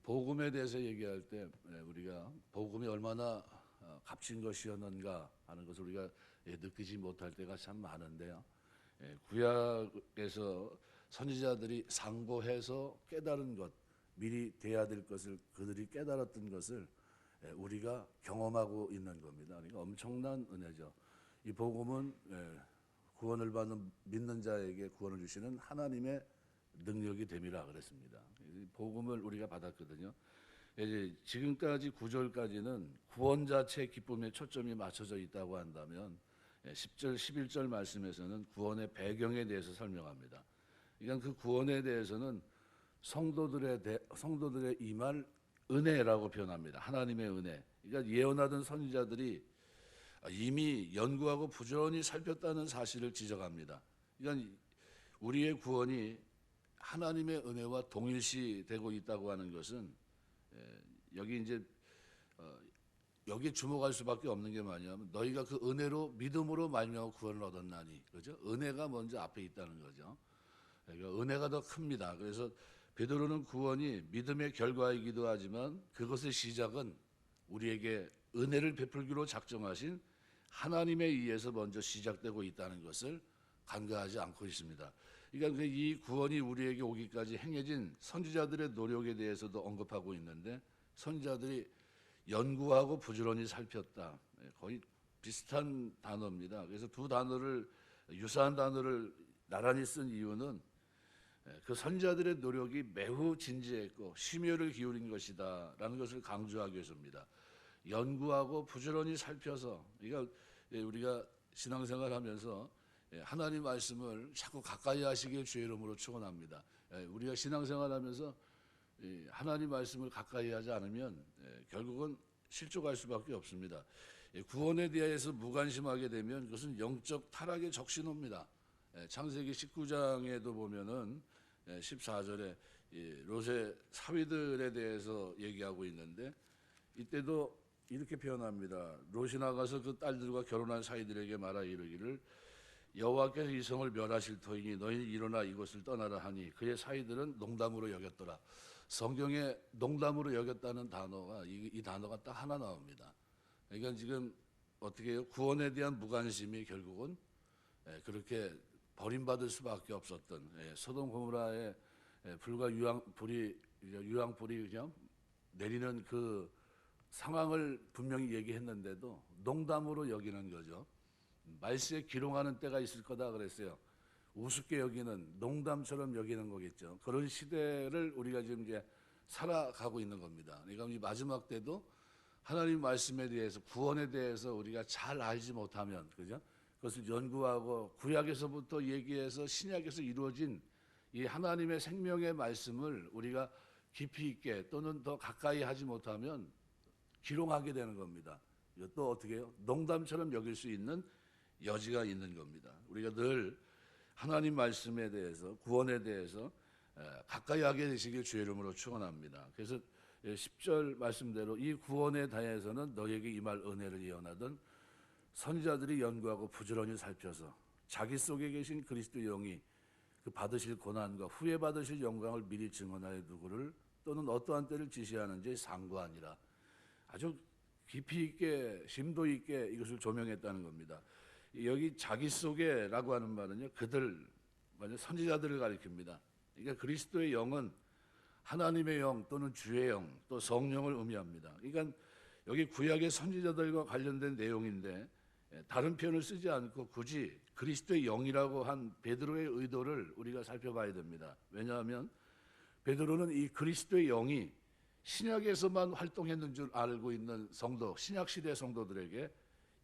복음에 대해서 얘기할 때 우리가 복음이 얼마나 값진 것이었는가 하는 것을 우리가 느끼지 못할 때가 참 많은데요. 구약에서 선지자들이 상고해서 깨달은 것, 미리 돼야 될 것을 그들이 깨달았던 것을 우리가 경험하고 있는 겁니다. 그러니까 엄청난 은혜죠. 이 복음은 구원을 받는 믿는 자에게 구원을 주시는 하나님의 능력이 됨이라 그랬습니다. 복음을 우리가 받았거든요. 이제 지금까지 9절까지는 구원 자체의 기쁨에 초점이 맞춰져 있다고 한다면 10절, 11절 말씀에서는 구원의 배경에 대해서 설명합니다. 그러니까 그 구원에 대해서는 성도들의 임할 은혜라고 표현합니다. 하나님의 은혜. 그러니까 예언하던 선지자들이 이미 연구하고 부지런히 살폈다는 사실을 지적합니다. 그러니까 우리의 구원이 하나님의 은혜와 동일시되고 있다고 하는 것은 여기 이제 여기에 주목할 수밖에 없는 게 뭐냐면 너희가 그 은혜로 믿음으로 말미암아 구원을 얻었나니, 그죠? 은혜가 먼저 앞에 있다는 거죠. 그러니까 은혜가 더 큽니다. 그래서 베드로는 구원이 믿음의 결과이기도 하지만 그것의 시작은 우리에게 은혜를 베풀기로 작정하신 하나님에 의해서 먼저 시작되고 있다는 것을 간과하지 않고 있습니다. 그러니까 이 구원이 우리에게 오기까지 행해진 선지자들의 노력에 대해서도 언급하고 있는데, 선지자들이 연구하고 부지런히 살폈다. 거의 비슷한 단어입니다. 그래서 두 단어를, 유사한 단어를 나란히 쓴 이유는 그 선지자들의 노력이 매우 진지했고 심혈을 기울인 것이다라는 것을 강조하기 위해서입니다. 연구하고 부지런히 살펴서, 그러니까 우리가 신앙생활하면서 하나님 말씀을 자꾸 가까이 하시길 주의 이름으로 축원합니다. 우리가 신앙생활하면서 하나님 말씀을 가까이 하지 않으면 결국은 실족할 수밖에 없습니다. 구원에 대해서 무관심하게 되면 그것은 영적 타락의 적신호입니다. 창세기 19장에도 보면은 14절에 롯의 사위들에 대해서 얘기하고 있는데, 이때도 이렇게 표현합니다. 롯이 나가서 그 딸들과 결혼한 사위들에게 말하 이르기를 여호와께서 이 성을 멸하실 터이니 너희는 일어나 이곳을 떠나라 하니 그의 사위들은 농담으로 여겼더라. 성경에 농담으로 여겼다는 단어가 이 단어가 딱 하나 나옵니다. 그러니까 지금 어떻게 해요? 구원에 대한 무관심이 결국은 그렇게 버림받을 수밖에 없었던 소돔 고모라의 불과 유황불이 그냥 내리는 그 상황을 분명히 얘기했는데도 농담으로 여기는 거죠. 말세에 기롱하는 때가 있을 거다 그랬어요. 우습게 여기는, 농담처럼 여기는 거겠죠. 그런 시대를 우리가 지금 이제 살아가고 있는 겁니다. 그러니까 이 마지막 때도 하나님 말씀에 대해서, 구원에 대해서 우리가 잘 알지 못하면, 그죠? 그것을 연구하고 구약에서부터 얘기해서 신약에서 이루어진 이 하나님의 생명의 말씀을 우리가 깊이 있게 또는 더 가까이 하지 못하면 기롱하게 되는 겁니다. 또 어떻게 해요? 농담처럼 여길 수 있는 여지가 있는 겁니다. 우리가 늘 하나님 말씀에 대해서, 구원에 대해서 가까이 하게 되시길 주의 이름으로 축원합니다. 그래서 10절 말씀대로 이 구원에 대해서는 너에게 임할 은혜를 예언하던 선지자들이 연구하고 부지런히 살펴서 자기 속에 계신 그리스도 영이 그 받으실 고난과 후에 받으실 영광을 미리 증언하여 누구를 또는 어떠한 때를 지시하는지 상고하니라. 아주 깊이 있게 심도 있게 이것을 조명했다는 겁니다. 여기 자기 속에라고 하는 말은요, 그들, 선지자들을 가리킵니다. 그러니까 그리스도의 영은 하나님의 영 또는 주의 영 또 성령을 의미합니다. 그러니까 여기 구약의 선지자들과 관련된 내용인데 다른 표현을 쓰지 않고 굳이 그리스도의 영이라고 한 베드로의 의도를 우리가 살펴봐야 됩니다. 왜냐하면 베드로는 이 그리스도의 영이 신약에서만 활동했는 줄 알고 있는 성도, 신약시대 성도들에게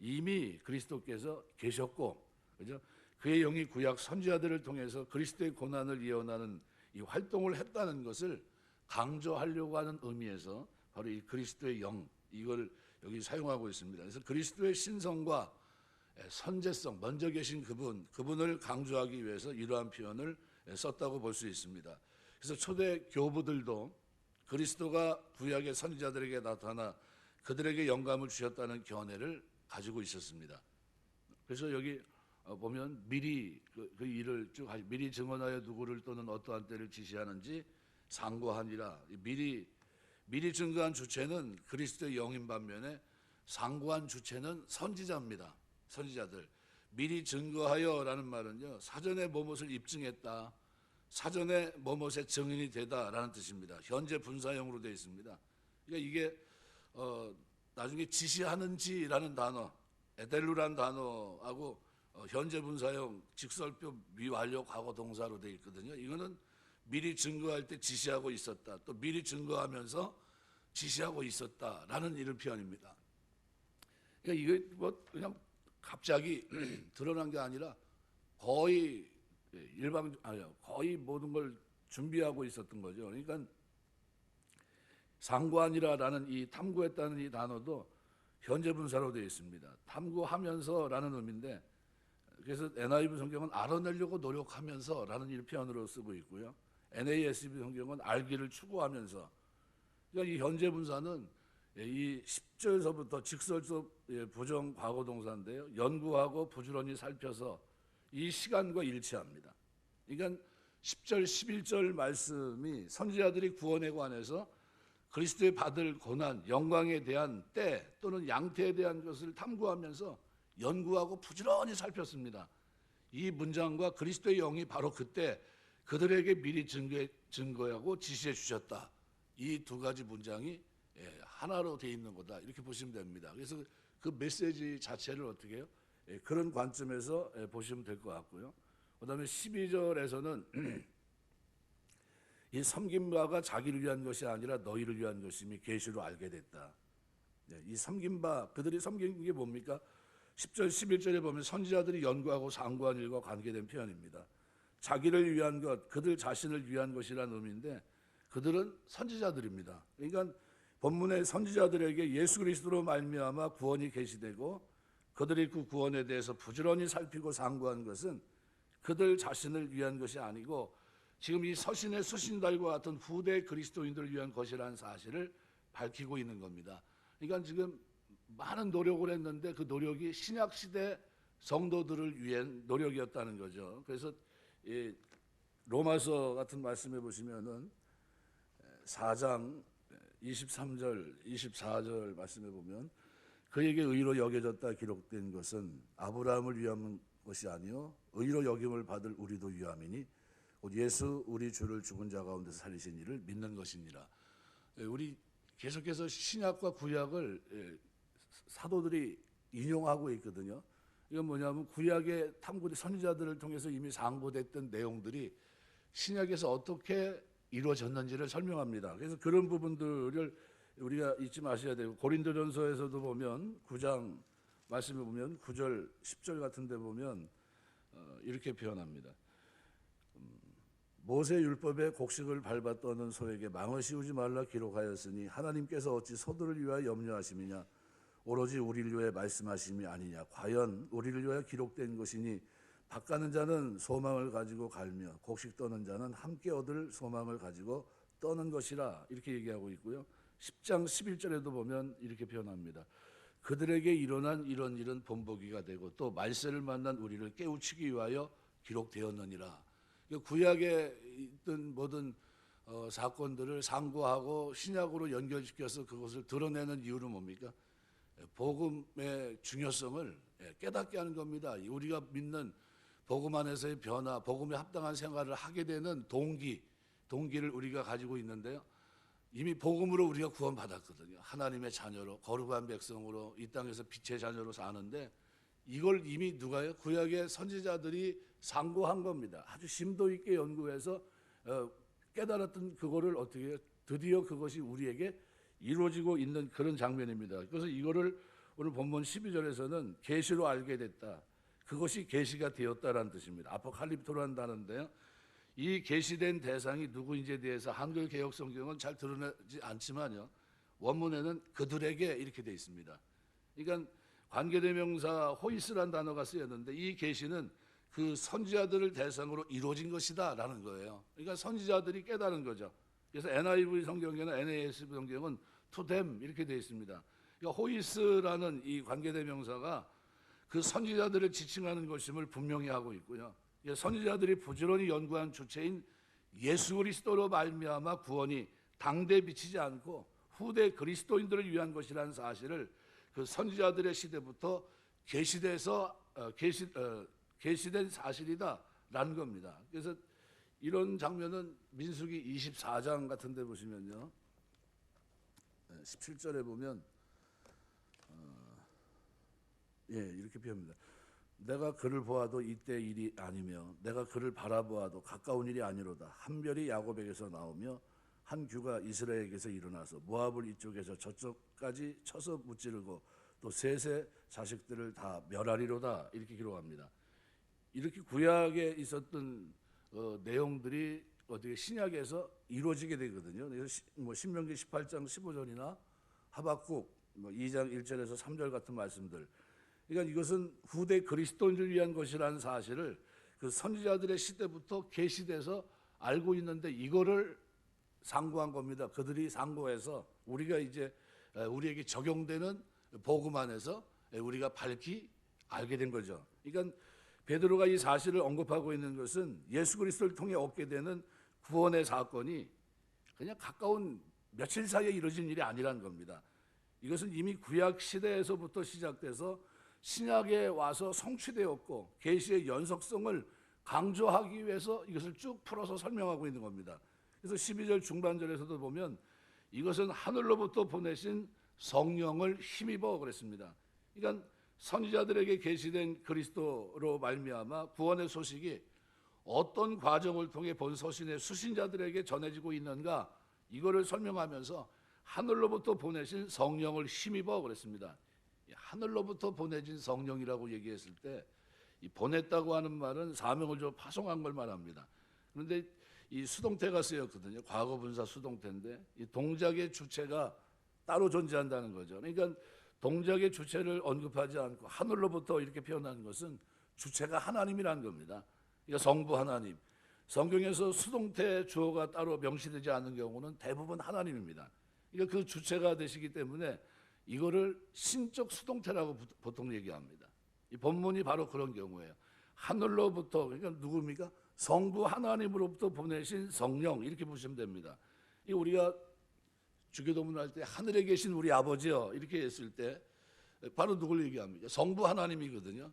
이미 그리스도께서 계셨고, 그죠? 그의 영이 구약 선지자들을 통해서 그리스도의 고난을 예언하는 이 활동을 했다는 것을 강조하려고 하는 의미에서 바로 이 그리스도의 영, 이걸 여기 사용하고 있습니다. 그래서 그리스도의 신성과 선제성, 먼저 계신 그분을 강조하기 위해서 이러한 표현을 썼다고 볼 수 있습니다. 그래서 초대 교부들도 그리스도가 구약의 선지자들에게 나타나 그들에게 영감을 주셨다는 견해를 가지고 있었습니다. 그래서 여기 보면 미리 그 일을 쭉 미리 증언하여 누구를 또는 어떠한 때를 지시하는지 상고하니라. 미리 미리 증거한 주체는 그리스도의 영인 반면에 상고한 주체는 선지자입니다. 선지자들. 미리 증거하여라는 말은요, 사전에 뭐뭇을 입증했다, 사전에 뭐뭇의 증인이 되다라는 뜻입니다. 현재 분사형으로 되어 있습니다. 그러니까 이게 나중에 지시하는지라는 단어, 에델루라는 단어하고 현재 분사형 직설표 미완료 과거 동사로 되어 있거든요. 이거는 미리 증거할 때 지시하고 있었다, 또 미리 증거하면서 지시하고 있었다라는 이런 표현입니다. 그러니까 이게 뭐 그냥 갑자기 드러난 게 아니라 거의 거의 모든 걸 준비하고 있었던 거죠. 그러니까 상관이라는 이 탐구했다는 이 단어도 현재 분사로 되어 있습니다. 탐구하면서라는 의미인데, 그래서 NIV 성경은 알아내려고 노력하면서라는 이 표현으로 쓰고 있고요. NASB 성경은 알기를 추구하면서. 그러니까 이 현재 분사는 이 10절서부터 직설적 부정 과거 동사인데요. 연구하고 부지런히 살펴서 이 시간과 일치합니다. 그러니까 10절, 11절 말씀이 선지자들이 구원에 관해서 그리스도의 받을 고난, 영광에 대한 때 또는 양태에 대한 것을 탐구하면서 연구하고 부지런히 살폈습니다. 이 문장과 그리스도의 영이 바로 그때 그들에게 미리 증거하고 지시해 주셨다. 이 두 가지 문장이 하나로 되어 있는 거다, 이렇게 보시면 됩니다. 그래서 그 메시지 자체를 어떻게 해요? 그런 관점에서 보시면 될 것 같고요. 그 다음에 12절에서는 이 섬긴 바가 자기를 위한 것이 아니라 너희를 위한 것임이 계시로 알게 됐다. 이 섬긴 바, 그들이 섬긴 게 뭡니까? 10절, 11절에 보면 선지자들이 연구하고 상고한 일과 관계된 표현입니다. 자기를 위한 것, 그들 자신을 위한 것이라는 의미인데, 그들은 선지자들입니다. 그러니까 본문의 선지자들에게 예수 그리스도로 말미암아 구원이 계시되고 그들이 그 구원에 대해서 부지런히 살피고 상고한 것은 그들 자신을 위한 것이 아니고 지금 이 서신의 서신달과 같은 후대 그리스도인들을 위한 것이라는 사실을 밝히고 있는 겁니다. 그러니까 지금 많은 노력을 했는데 그 노력이 신약시대 성도들을 위한 노력이었다는 거죠. 그래서 이 로마서 같은 말씀해 보시면은 4장 23절, 24절 말씀해 보면 그에게 의로 여겨졌다 기록된 것은 아브라함을 위한 것이 아니요 의로 여김을 받을 우리도 위함이니 곧 예수 우리 주를 죽은 자 가운데서 살리신 이를 믿는 것이니라. 우리 계속해서 신약과 구약을 사도들이 인용하고 있거든요. 이건 뭐냐면 구약의 탐구의 선지자들을 통해서 이미 상고됐던 내용들이 신약에서 어떻게 이루어졌는지를 설명합니다. 그래서 그런 부분들을 우리가 잊지 마셔야 되고, 고린도전서에서도 보면 9장 말씀에 보면 9절 10절 같은 데 보면 이렇게 표현합니다. 모세 율법의 곡식을 밟아 떠는 소에게 망을 씌우지 말라 기록하였으니 하나님께서 어찌 소들을 위하여 염려하심이냐 오로지 우리를 위하여 말씀하심이 아니냐. 과연 우리를 위하여 기록된 것이니 밭가는 자는 소망을 가지고 갈며 곡식 떠는 자는 함께 얻을 소망을 가지고 떠는 것이라, 이렇게 얘기하고 있고요. 10장 11절에도 보면 이렇게 표현합니다. 그들에게 일어난 이런 일은 본보기가 되고 또 말세를 만난 우리를 깨우치기 위하여 기록되었느니라. 구약에 있던 모든 사건들을 상고하고 신약으로 연결시켜서 그것을 드러내는 이유는 뭡니까? 복음의 중요성을 깨닫게 하는 겁니다. 우리가 믿는 복음 안에서의 변화, 복음에 합당한 생활을 하게 되는 동기를 우리가 가지고 있는데요. 이미 복음으로 우리가 구원받았거든요. 하나님의 자녀로, 거룩한 백성으로 이 땅에서 빛의 자녀로 사는데, 이걸 이미 누가요? 구약의 선지자들이 상고한 겁니다. 아주 심도 있게 연구해서 깨달았던 그거를 어떻게 해요? 드디어 그것이 우리에게 이루어지고 있는 그런 장면입니다. 그래서 이거를 오늘 본문 12절에서는 계시로 알게 됐다. 그것이 계시가 되었다라는 뜻입니다. 아포칼립토라는 단어인데요. 이 계시된 대상이 누구인지에 대해서 한글 개역 성경은 잘 드러나지 않지만요. 원문에는 그들에게 이렇게 되어 있습니다. 그러니까 관계대명사 호이스라는 단어가 쓰였는데 이 계시는 그 선지자들을 대상으로 이루어진 것이다라는 거예요. 그러니까 선지자들이 깨달은 거죠. 그래서 NIV 성경에는 NASB 성경은 to them 이렇게 되어 있습니다. 그러니까 호이스라는 이 관계대명사가 그 선지자들을 지칭하는 것임을 분명히 하고 있고요. 선지자들이 부지런히 연구한 주체인 예수 그리스도로 말미암아 구원이 당대 비치지 않고 후대 그리스도인들을 위한 것이라는 사실을 그 선지자들의 시대부터 계시된 사실이다라는 겁니다. 그래서 이런 장면은 민수기 24장 같은 데 보시면요. 17절에 보면 이렇게 표현합니다. 내가 그를 보아도 이때 일이 아니며 내가 그를 바라보아도 가까운 일이 아니로다. 한 별이 야곱에게서 나오며 한 규가 이스라엘에게서 일어나서 모압을 이쪽에서 저쪽까지 쳐서 무찌르고 또 셋의 자식들을 다 멸하리로다. 이렇게 기록합니다. 이렇게 구약에 있었던 내용들이 어떻게 신약에서 이루어지게 되거든요. 그래서 신명기 18장 15절이나 하박국 2장 1절에서 3절 같은 말씀들. 그러니까 이것은 후대 그리스도인을 위한 것이라는 사실을 그 선지자들의 시대부터 계시돼서 알고 있는데 이거를 상고한 겁니다. 그들이 상고해서 우리가 이제 우리에게 적용되는 복음 안에서 우리가 밝히 알게 된 거죠. 그러니까 베드로가 이 사실을 언급하고 있는 것은 예수 그리스도를 통해 얻게 되는 구원의 사건이 그냥 가까운 며칠 사이에 이루어진 일이 아니라는 겁니다. 이것은 이미 구약 시대에서부터 시작돼서 신약에 와서 성취되었고 계시의 연속성을 강조하기 위해서 이것을 쭉 풀어서 설명하고 있는 겁니다. 그래서 12절 중반절에서도 보면 이것은 하늘로부터 보내신 성령을 힘입어 그랬습니다. 그러니까 선지자들에게 계시된 그리스도로 말미암아 구원의 소식이 어떤 과정을 통해 본 서신의 수신자들에게 전해지고 있는가, 이거를 설명하면서 하늘로부터 보내신 성령을 힘입어 그랬습니다. 하늘로부터 보내진 성령이라고 얘기했을 때 이 보냈다고 하는 말은 사명을 좀 파송한 걸 말합니다. 그런데 이 수동태가 쓰였거든요. 과거 분사 수동태인데 이 동작의 주체가 따로 존재한다는 거죠. 그러니까 동작의 주체를 언급하지 않고 하늘로부터 이렇게 표현하는 것은 주체가 하나님이라는 겁니다. 그러니까 성부 하나님. 성경에서 수동태 주어가 따로 명시되지 않는 경우는 대부분 하나님입니다. 그러니까 그 주체가 되시기 때문에 이거를 신적 수동태라고 보통 얘기합니다. 이 본문이 바로 그런 경우예요. 하늘로부터, 그러니까 누굽니까? 성부 하나님으로부터 보내신 성령, 이렇게 보시면 됩니다. 이 우리가 주기도문 할 때 하늘에 계신 우리 아버지요 이렇게 했을 때 바로 누굴 얘기합니까? 성부 하나님이거든요.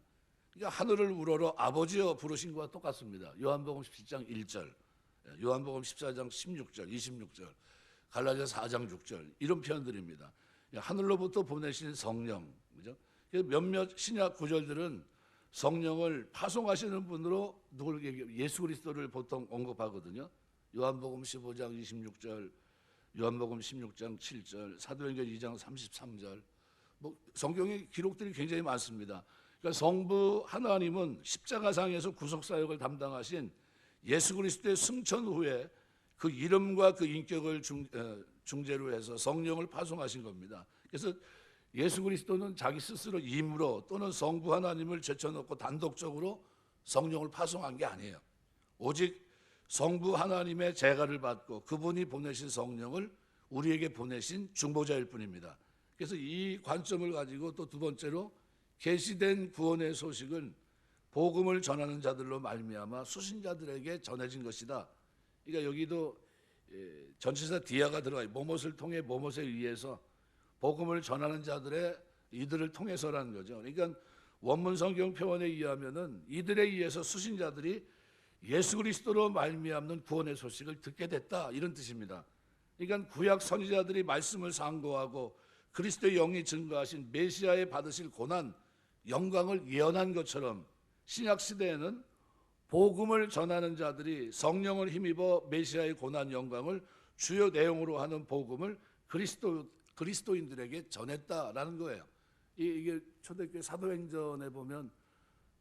그러니까 하늘을 우러러 아버지요 부르신 것과 똑같습니다. 요한복음 17장 1절, 요한복음 14장 16절, 26절, 갈라디아 4장 6절 이런 표현들입니다. 하늘로부터 보내신 성령, 그죠? 몇몇 신약 구절들은 성령을 파송하시는 분으로 누굴 얘기해요? 예수 그리스도를 보통 언급하거든요. 요한복음 15장 26절, 요한복음 16장 7절, 사도행전 2장 33절. 성경의 기록들이 굉장히 많습니다. 그러니까 성부 하나님은 십자가상에서 구속사역을 담당하신 예수 그리스도의 승천 후에 그 이름과 그 인격을 중재로 해서 성령을 파송하신 겁니다. 그래서 예수 그리스도는 자기 스스로 임으로 또는 성부 하나님을 제쳐놓고 단독적으로 성령을 파송한 게 아니에요. 오직 성부 하나님의 제가를 받고 그분이 보내신 성령을 우리에게 보내신 중보자일 뿐입니다. 그래서 이 관점을 가지고 또 두 번째로 계시된 구원의 소식은 복음을 전하는 자들로 말미암아 수신자들에게 전해진 것이다. 그러니까 여기도 전치사 디아가 들어가요. 뭐뭇을 통해 뭐뭇에 의해서 복음을 전하는 자들의 이들을 통해서라는 거죠. 그러니까 원문 성경 표현에 의하면은 이들에 의해서 수신자들이 예수 그리스도로 말미암는 구원의 소식을 듣게 됐다 이런 뜻입니다. 그러니까 구약 선지자들이 말씀을 상고하고 그리스도의 영이 증거하신 메시아에 받으실 고난, 영광을 예언한 것처럼 신약 시대에는 복음을 전하는 자들이 성령을 힘입어 메시아의 고난, 영광을 주요 내용으로 하는 복음을 그리스도인들에게 전했다라는 거예요. 이게 초대교회 사도행전에 보면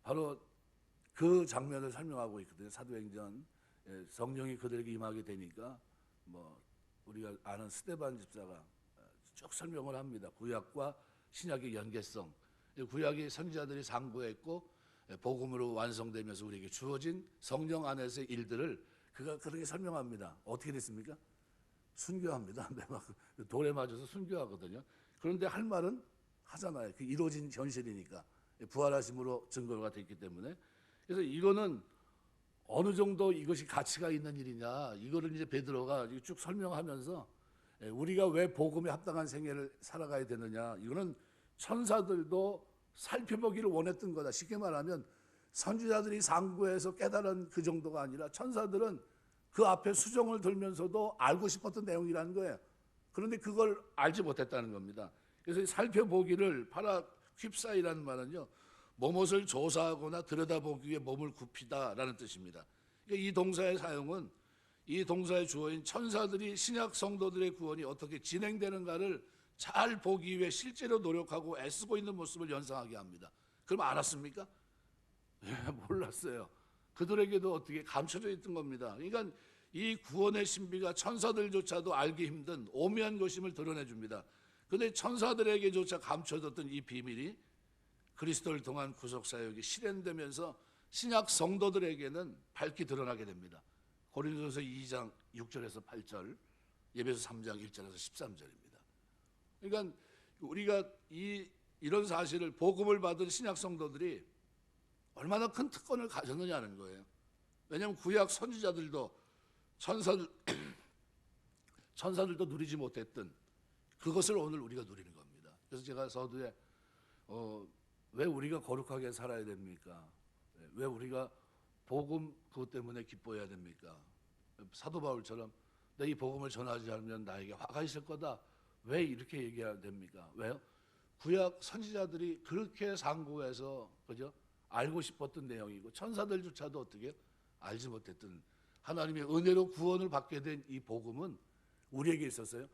바로 그 장면을 설명하고 있거든요. 사도행전 성령이 그들에게 임하게 되니까 우리가 아는 스데반 집사가 쭉 설명을 합니다. 구약과 신약의 연계성. 구약이 선지자들이 상고했고 복음으로 완성되면서 우리에게 주어진 성령 안에서의 일들을 그가 그렇게 설명합니다. 어떻게 됐습니까? 순교합니다. 막 돌에 맞아서 순교하거든요. 그런데 할 말은 하잖아요. 그 이루어진 현실이니까 부활하심으로 증거가 됐기 때문에. 그래서 이거는 어느 정도 이것이 가치가 있는 일이냐, 이거를 이제 베드로가 쭉 설명하면서 우리가 왜 복음에 합당한 생애를 살아가야 되느냐? 이거는 천사들도 살펴보기를 원했던 거다. 쉽게 말하면 선지자들이 상고해서 깨달은 그 정도가 아니라 천사들은 그 앞에 수종을 들면서도 알고 싶었던 내용이라는 거예요. 그런데 그걸 알지 못했다는 겁니다. 그래서 살펴보기를 파라퀴프사이라는 말은요, 뭐뭇을 조사하거나 들여다보기 위해 몸을 굽히다라는 뜻입니다. 그러니까 이 동사의 사용은 이 동사의 주어인 천사들이 신약 성도들의 구원이 어떻게 진행되는가를 잘 보기 위해 실제로 노력하고 애쓰고 있는 모습을 연상하게 합니다. 그럼 알았습니까? 몰랐어요. 그들에게도 어떻게 감춰져 있던 겁니다. 그러니까 이 구원의 신비가 천사들조차도 알기 힘든 오묘한 것임을 드러내 줍니다. 그런데 천사들에게조차 감춰졌던 이 비밀이 그리스도를 통한 구속 사역이 실현되면서 신약 성도들에게는 밝히 드러나게 됩니다. 고린도서 2장 6절에서 8절, 에베소 3장 1절에서 13절입니다. 그러니까 우리가 이런 사실을 복음을 받은 신약 성도들이 얼마나 큰 특권을 가졌느냐는 거예요. 왜냐하면 구약 선지자들도 천사들도 누리지 못했던 그것을 오늘 우리가 누리는 겁니다. 그래서 제가 서두에 왜 우리가 거룩하게 살아야 됩니까? 왜 우리가 복음 그것 때문에 기뻐해야 됩니까? 사도 바울처럼 내 이 복음을 전하지 않으면 나에게 화가 있을 거다. 왜 이렇게 얘기해야 됩니까? 왜요? 구약 선지자들이 그렇게 상고해서 그죠? 알고 싶었던 내용이고 천사들조차도 어떻게 알지 못했던 하나님의 은혜로 구원을 받게 된 이 복음은 우리에게 있었어요.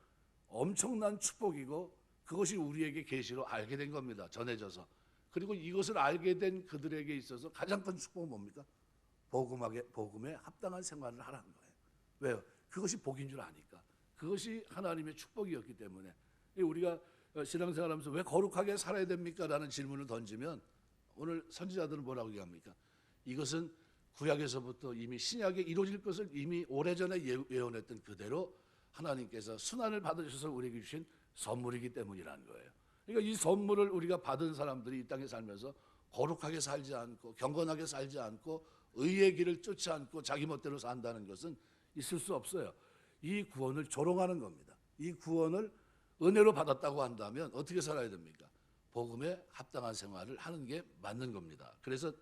엄청난 축복이고 그것이 우리에게 계시로 알게 된 겁니다. 전해져서. 그리고 이것을 알게 된 그들에게 있어서 가장 큰 축복은 뭡니까? 복음에 합당한 생활을 하라는 거예요. 왜요? 그것이 복인 줄 아니까. 그것이 하나님의 축복이었기 때문에. 우리가 신앙생활하면서 왜 거룩하게 살아야 됩니까? 라는 질문을 던지면 오늘 선지자들은 뭐라고 얘기합니까? 이것은 구약에서부터 이미 신약에 이루어질 것을 이미 오래전에 예언했던 그대로 하나님께서 순환을 받으셔서 우리에게 주신 선물이기 때문이라는 거예요. 그러니까 이 선물을 우리가 받은 사람들이 이 땅에 살면서 거룩하게 살지 않고 경건하게 살지 않고 의의 길을 쫓지 않고 자기 멋대로 산다는 것은 있을 수 없어요. 이 구원을 조롱하는 겁니다. 이 구원을 은혜로 받았다고 한다면 어떻게 살아야 됩니까? 복음에 합당한 생활을 하는 게 맞는 겁니다. 그래서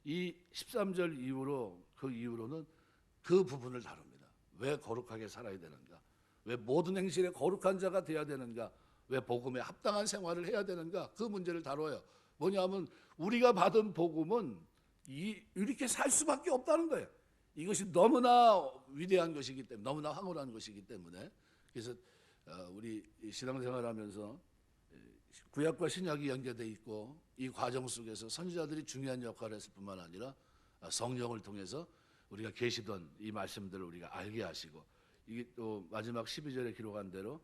이 13절 이후로 그 이후로는 그 부분을 다룹니다. 왜 거룩하게 살아야 되는가? 왜 모든 행실에 거룩한 자가 되어야 되는가? 왜 복음에 합당한 생활을 해야 되는가? 그 문제를 다뤄요. 뭐냐면 우리가 받은 복음은 이렇게 살 수밖에 없다는 거예요. 이것이 너무나 위대한 것이기 때문에, 너무나 황홀한 것이기 때문에. 그래서 우리 신앙생활하면서 구약과 신약이 연계되어 있고 이 과정 속에서 선지자들이 중요한 역할을 했을 뿐만 아니라 성령을 통해서 우리가 계시던 이 말씀들을 우리가 알게 하시고, 이게 또 마지막 12절에 기록한 대로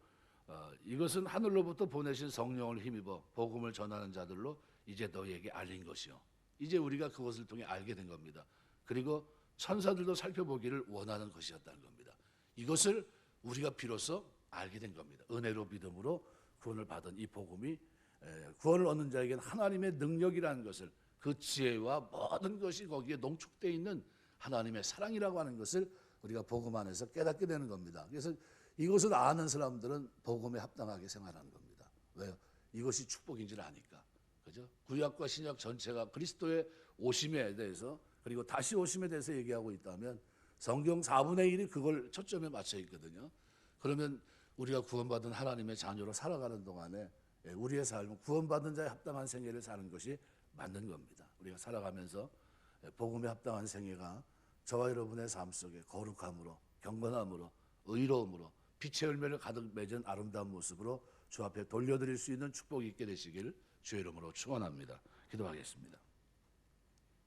이것은 하늘로부터 보내신 성령을 힘입어 복음을 전하는 자들로 이제 너희에게 알린 것이요. 이제 우리가 그것을 통해 알게 된 겁니다. 그리고 천사들도 살펴보기를 원하는 것이었다는 겁니다. 이것을 우리가 비로소 알게 된 겁니다. 은혜로 믿음으로 구원을 받은 이 복음이 구원을 얻는 자에게는 하나님의 능력이라는 것을, 그 지혜와 모든 것이 거기에 농축되어 있는 하나님의 사랑이라고 하는 것을 우리가 복음 안에서 깨닫게 되는 겁니다. 그래서 이것을 아는 사람들은 복음에 합당하게 생활하는 겁니다. 왜요? 이것이 축복인 줄 아니까. 그죠? 구약과 신약 전체가 그리스도의 오심에 대해서, 그리고 다시 오심에 대해서 얘기하고 있다면 성경 4분의 1이 그걸 초점에 맞춰 있거든요. 그러면 우리가 구원받은 하나님의 자녀로 살아가는 동안에 우리의 삶은 구원받은 자의 합당한 생애를 사는 것이 맞는 겁니다. 우리가 살아가면서 복음에 합당한 생애가 저와 여러분의 삶 속에 거룩함으로, 경건함으로, 의로움으로, 빛의 열매를 가득 맺은 아름다운 모습으로 주 앞에 돌려드릴 수 있는 축복이 있게 되시길 주의 이름으로 축원합니다. 기도하겠습니다.